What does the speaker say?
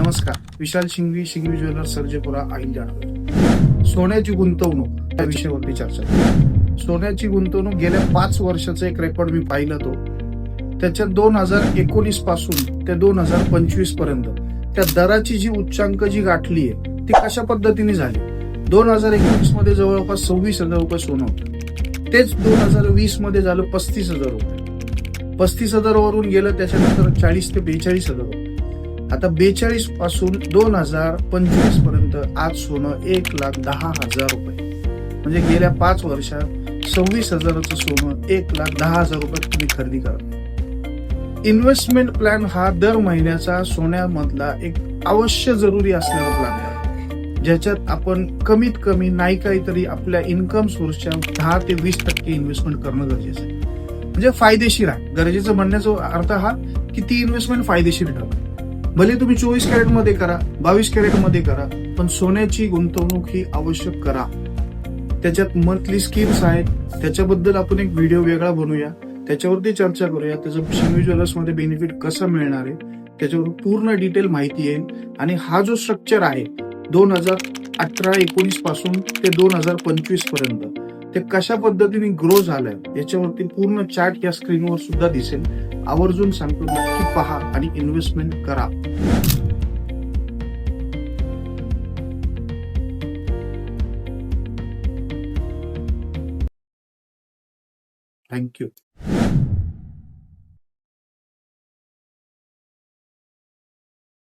नमस्कार. विशाल शिंगवी, शिंगवी ज्वेलर्स, सर्जेपुरा, अहिल्यानगर. सोन्याची गुंतवणूक या विषयावरती चर्चा करू. सोन्याची गुंतवणूक गेल्या 5 वर्षाचं एक रेकॉर्ड मी पाहिलं तो. त्याच्यात 2019 पासून ते 2025 पर्यंत त्या दराची जी उच्चांक जी गाठली आहे ती कशा पद्धतीने झाली. 2019 मध्ये जवळपास 26,000 रुपये सोनं होतं. तेच 2020 मध्ये झालं 35,000 रुपये. 35,000 वरून गेलं, त्याच्यानंतर 40 ते 42,000 रुपये. आता 42 पासून 2025 पर्यंत आज सोनं 1,10,000 रुपये. म्हणजे गेल्या 5 वर्षात 26,000चं सोनं 1,10,000 रुपये तुम्ही खरेदी करा. इन्व्हेस्टमेंट प्लॅन हा दर महिन्याचा सोन्यामधला एक अवश्य जरुरी असलेला प्लॅन आहे, ज्याच्यात आपण कमीत कमी नाही काहीतरी आपल्या इन्कम सोर्सच्या 10 ते 20% इन्व्हेस्टमेंट करणं गरजेचं आहे. म्हणजे फायदेशीर आहे. गरजेचं म्हणण्याचा अर्थ हा की ती इन्व्हेस्टमेंट फायदेशीर ठरते. भले तुम्ही 24 कॅरेट मध्ये करा, 22 कॅरेट मध्ये करा, पण सोन्याची गुंतवणूक ही आवश्यक करा. त्याच्यात मंथली स्कीम्स आहेत, त्याच्याबद्दल आपण एक व्हिडिओ वेगळा बनवूया, त्याच्यावरती चर्चा करूया. त्याचं शिंगवी ज्वेलर्स मध्ये बेनिफिट कसं मिळणार आहे त्याच्यावर पूर्ण डिटेल माहिती येईल. आणि हा जो स्ट्रक्चर आहे 2018-19 पासून ते 2025 पर्यंत ते कशा पद्धतीने ग्रो झालंय याच्यावरती पूर्ण चार्ट या स्क्रीनवर सुद्धा दिसेल. आवर्जून सांगतो, नक्की पहा आणि इन्व्हेस्टमेंट करा. थँक्यू.